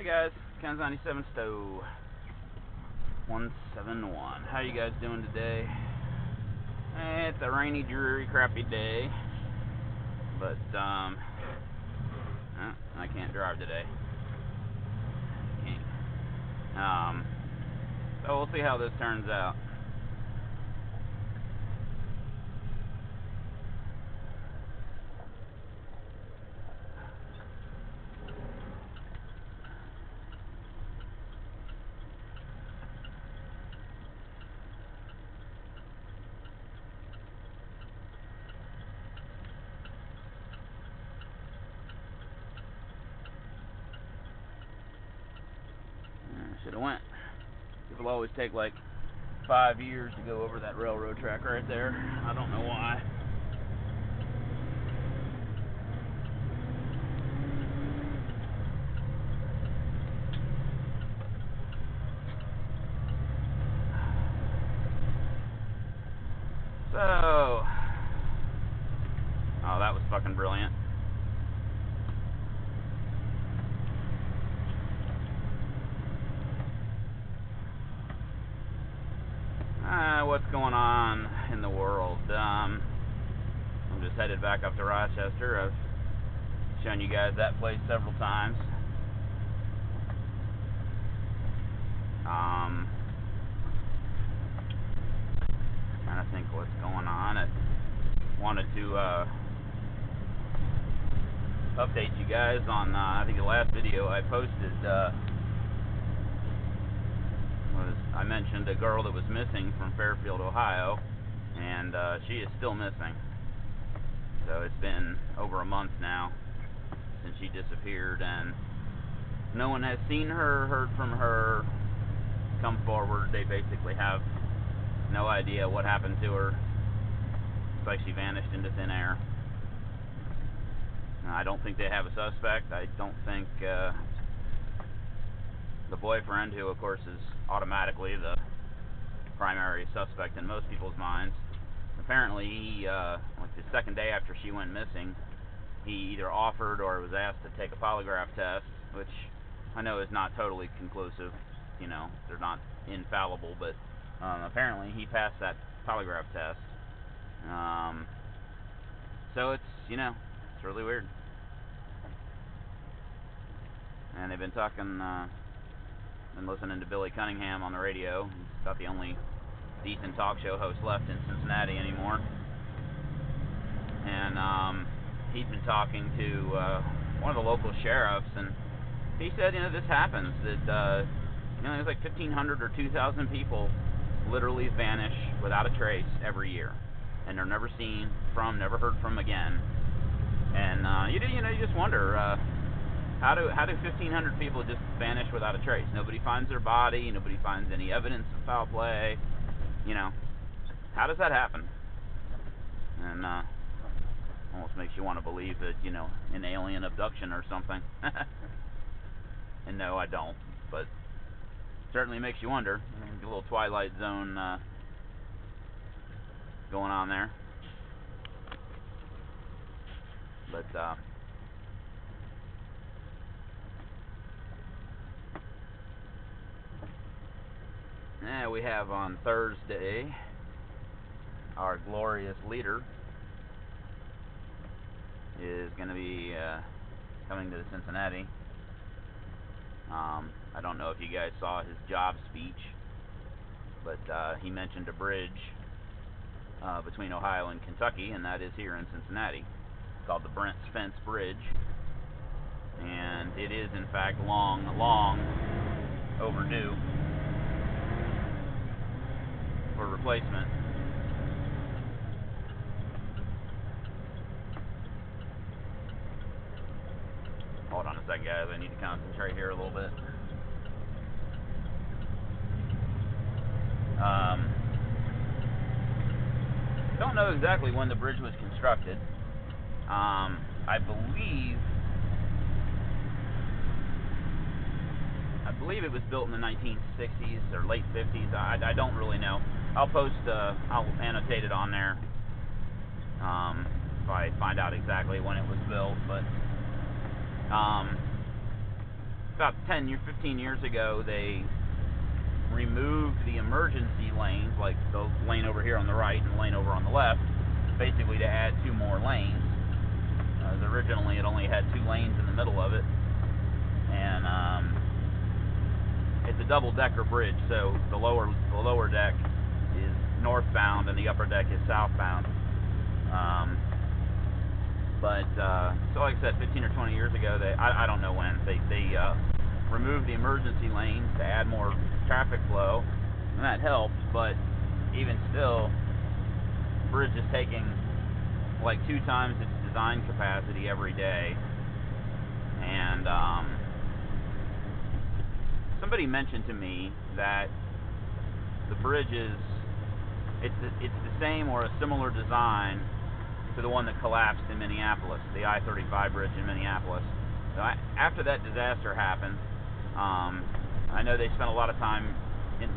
Hey guys, Ken's 97 Stowe 171. How you guys doing today? It's a rainy, dreary, crappy day, but I can't drive today. So we'll see how this turns out. Should have went. People always take like 5 years to go over that railroad track right there. I don't know why. So, oh, that was fucking brilliant. What's going on in the world? I'm just headed back up to Rochester. I've shown you guys that place several times. Trying to think what's going on. I wanted to update you guys on I think the last video I posted I mentioned a girl that was missing from Fairfield, Ohio, and she is still missing. So it's been over a month now since she disappeared, and no one has seen her, heard from her, come forward. They basically have no idea what happened to her. It's like she vanished into thin air. I don't think they have a suspect. I don't think the boyfriend, who of course is automatically the primary suspect in most people's minds, apparently he, like the second day after she went missing, he either offered or was asked to take a polygraph test, which I know is not totally conclusive. You know, they're not infallible, but apparently he passed that polygraph test. So it's, you know, it's really weird. And they've been talking, been listening to Billy Cunningham on the radio. He's about the only decent talk show host left in Cincinnati anymore. And he'd been talking to one of the local sheriffs, and he said, you know, this happens, that you know, there's like 1,500 or 2,000 people literally vanish without a trace every year, and they're never seen from, never heard from again. And you just wonder, how do 1,500 people just vanish without a trace? Nobody finds their body, nobody finds any evidence of foul play. You know, how does that happen? And almost makes you want to believe that, you know, an alien abduction or something. And no, I don't, but certainly makes you wonder. A little Twilight Zone going on there. But we have on Thursday our glorious leader is going to be coming to Cincinnati. I don't know if you guys saw his job speech, but he mentioned a bridge between Ohio and Kentucky, and that is here in Cincinnati. It's called the Brent's Fence Bridge, and it is in fact long overdue for replacement. Hold on a second, guys. I need to concentrate here a little bit. Don't know exactly when the bridge was constructed. I believe it was built in the 1960s or late 50s. I don't really know. I'll annotate it on there if I find out exactly when it was built. But about 15 years ago, they removed the emergency lanes, like the lane over here on the right and the lane over on the left, basically to add 2 more lanes. As originally it only had 2 lanes in the middle of it, and it's a double-decker bridge, so the lower deck is northbound and the upper deck is southbound. So like I said, 15 or 20 years ago, I don't know when, they removed the emergency lanes to add more traffic flow, and that helped, but even still, the bridge is taking like 2 times its design capacity every day. And somebody mentioned to me that the bridge is it's the same or a similar design to the one that collapsed in Minneapolis, the I-35 bridge in Minneapolis. So after that disaster happened, I know they spent a lot of time in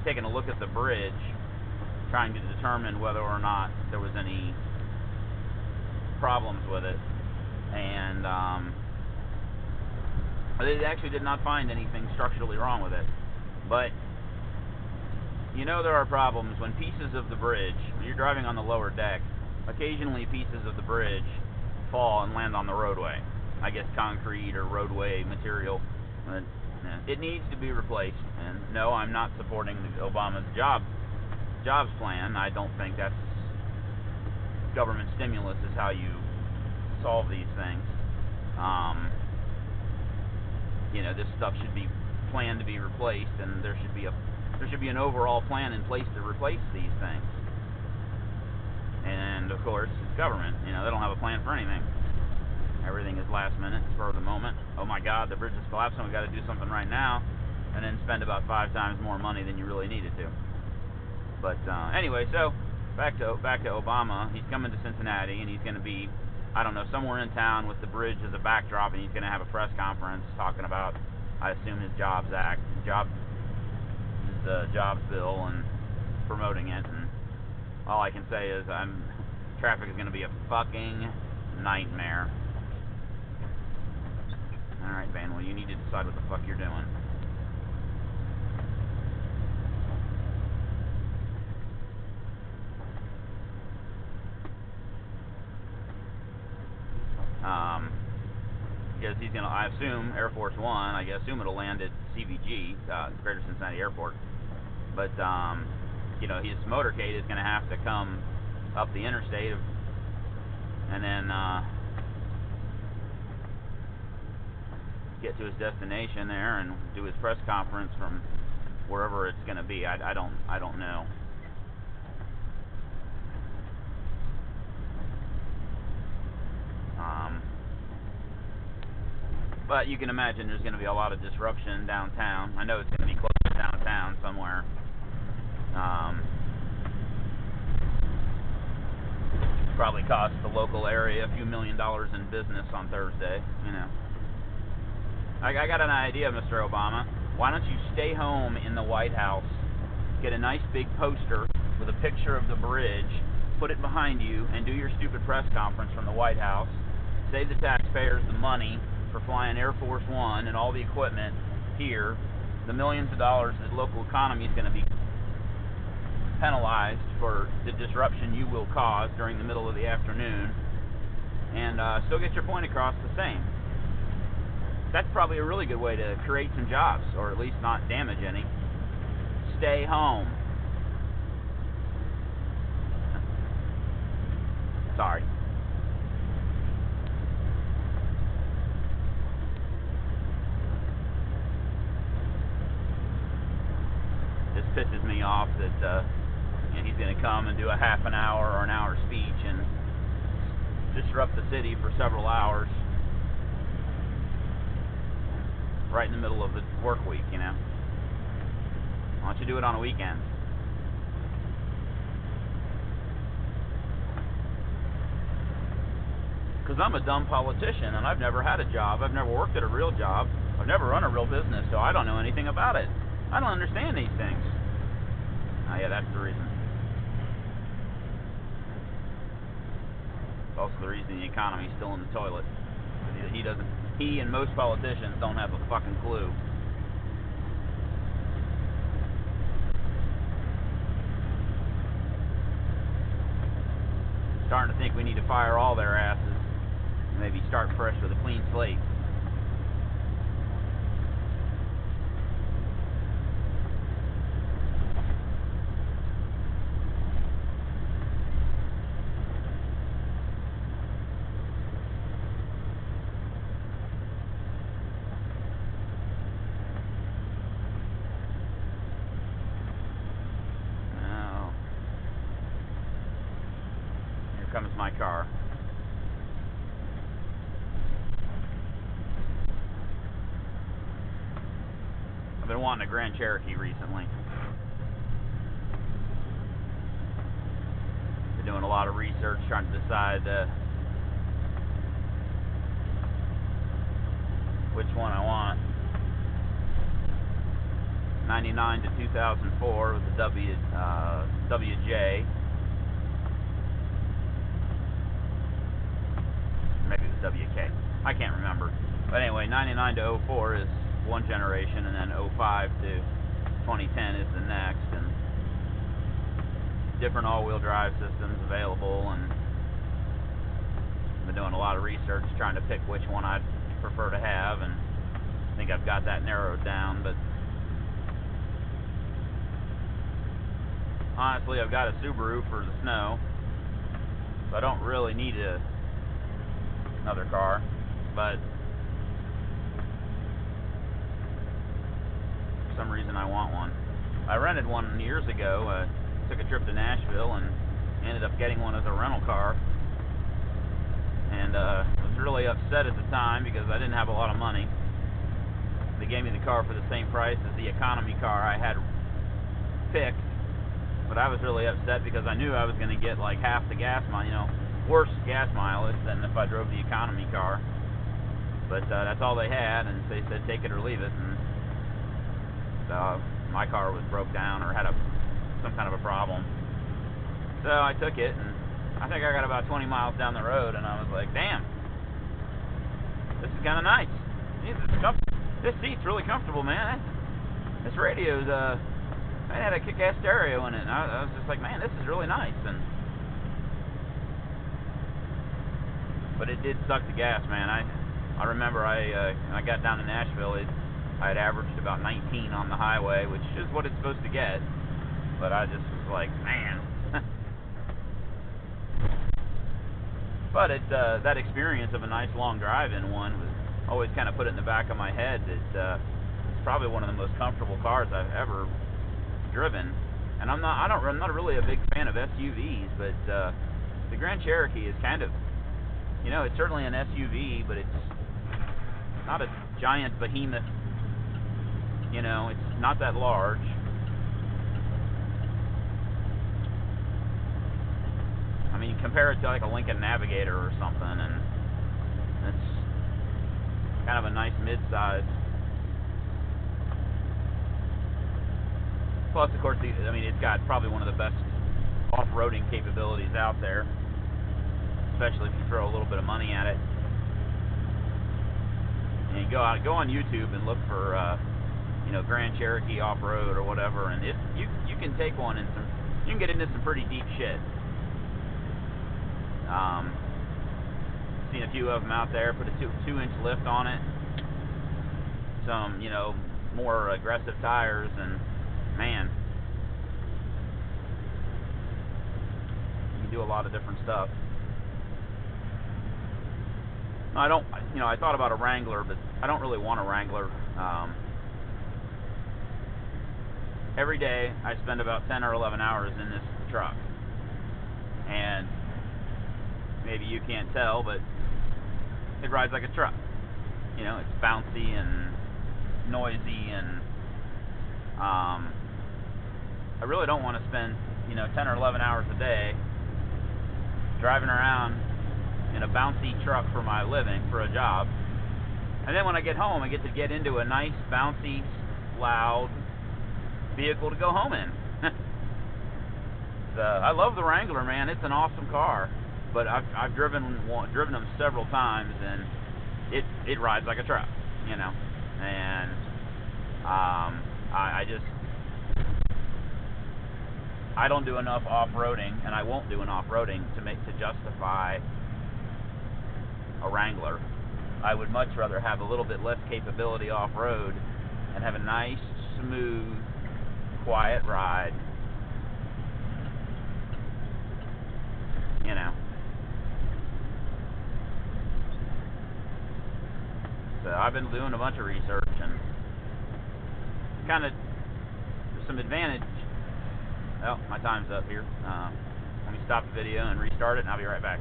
taking a look at the bridge, trying to determine whether or not there was any problems with it, and they actually did not find anything structurally wrong with it. But you know there are problems when pieces of the bridge, when you're driving on the lower deck, occasionally pieces of the bridge fall and land on the roadway. I guess concrete or roadway material. It needs to be replaced. And no, I'm not supporting Obama's jobs plan. I don't think that's government stimulus is how you solve these things. You know, this stuff should be planned to be replaced, and there should be an overall plan in place to replace these things. And of course, it's government. You know, they don't have a plan for anything. Everything is last minute, spur of the moment. Oh my God, the bridge is collapsing. We got to do something right now, and then spend about 5 times more money than you really needed to. But anyway, so back to Obama. He's coming to Cincinnati, and he's going to be, I don't know, somewhere in town with the bridge as a backdrop, and he's going to have a press conference talking about, I assume, his jobs bill, and promoting it. And all I can say is traffic is going to be a fucking nightmare. Alright, Van, well, you need to decide what the fuck you're doing. Because he's going to, I assume, Air Force One, I assume it'll land at CVG, Greater Cincinnati Airport. But, you know, his motorcade is going to have to come up the interstate and then get to his destination there and do his press conference from wherever it's going to be. I don't know. But you can imagine there's going to be a lot of disruption downtown. I know it's going to be close to downtown somewhere. Probably cost the local area a few $1 million in business on Thursday, you know. I got an idea, Mr. Obama. Why don't you stay home in the White House, get a nice big poster with a picture of the bridge, put it behind you, and do your stupid press conference from the White House. Save the taxpayers the money for flying Air Force One and all the equipment here. The millions of dollars that the local economy is going to be penalized for the disruption you will cause during the middle of the afternoon, and still get your point across the same. That's probably a really good way to create some jobs, or at least not damage any. Stay home. Sorry. This pisses me off that you know, he's going to come and do a half an hour or an hour speech and disrupt the city for several hours right in the middle of the work week, you know. Why don't you do it on a weekend? Because I'm a dumb politician and I've never had a job. I've never worked at a real job. I've never run a real business, so I don't know anything about it. I don't understand these things. Oh yeah, that's the reason. It's also the reason the economy's still in the toilet. He doesn't he and most politicians don't have a fucking clue. Starting to think we need to fire all their asses and maybe start fresh with a clean slate. Comes my car. I've been wanting a Grand Cherokee recently. Been doing a lot of research trying to decide which one I want. 99 to 2004 with the WJ. Maybe it was WK. I can't remember. But anyway, 99 to 04 is one generation, and then 05 to 2010 is the next, and different all-wheel drive systems available, and I've been doing a lot of research trying to pick which one I'd prefer to have, and I think I've got that narrowed down. But honestly, I've got a Subaru for the snow, so I don't really need another car, but for some reason I want one. I rented one years ago, took a trip to Nashville and ended up getting one as a rental car, and I was really upset at the time because I didn't have a lot of money. They gave me the car for the same price as the economy car I had picked, but I was really upset because I knew I was going to get like half the gas mileage, worse gas mileage than if I drove the economy car. But that's all they had, and they said take it or leave it. And my car was broke down or had some kind of a problem. So I took it, and I think I got about 20 miles down the road, and I was like, damn, this is kind of nice. This seat's really comfortable, man. This radio's, it had a kick-ass stereo in it, and I was just like, man, this is really nice. But it did suck the gas, man. I remember when I got down to Nashville, I had averaged about 19 on the highway, which is what it's supposed to get. But I just was like, man. But that experience of a nice long drive in one was always kind of put it in the back of my head that it's probably one of the most comfortable cars I've ever driven. And I'm not really a big fan of SUVs, but the Grand Cherokee is kind of, it's certainly an SUV, but it's not a giant behemoth. It's not that large. I mean, compare it to like a Lincoln Navigator or something, and it's kind of a nice mid-size. Plus, of course, it's got probably one of the best off-roading capabilities out there, especially if you throw a little bit of money at it. And you go on YouTube and look for Grand Cherokee off-road or whatever, and you can take one and you can get into some pretty deep shit. Seen a few of them out there. Put a 2-inch lift on it, some more aggressive tires, and man, you can do a lot of different stuff. I thought about a Wrangler, but I don't really want a Wrangler. Every day I spend about 10 or 11 hours in this truck, and maybe you can't tell, but it rides like a truck. It's bouncy and noisy, and I really don't want to spend 10 or 11 hours a day driving around in a bouncy truck for my living, for a job, and then when I get home I get to get into a nice bouncy, loud vehicle to go home in. I love the Wrangler, man. It's an awesome car, but I've driven them several times, and it rides like a truck, you know. And I don't do enough off-roading, and I won't do an off-roading to justify a Wrangler. I would much rather have a little bit less capability off-road and have a nice, smooth, quiet ride, you know. So I've been doing a bunch of research, and kind of some advantage. Oh, my time's up here. Let me stop the video and restart it, and I'll be right back.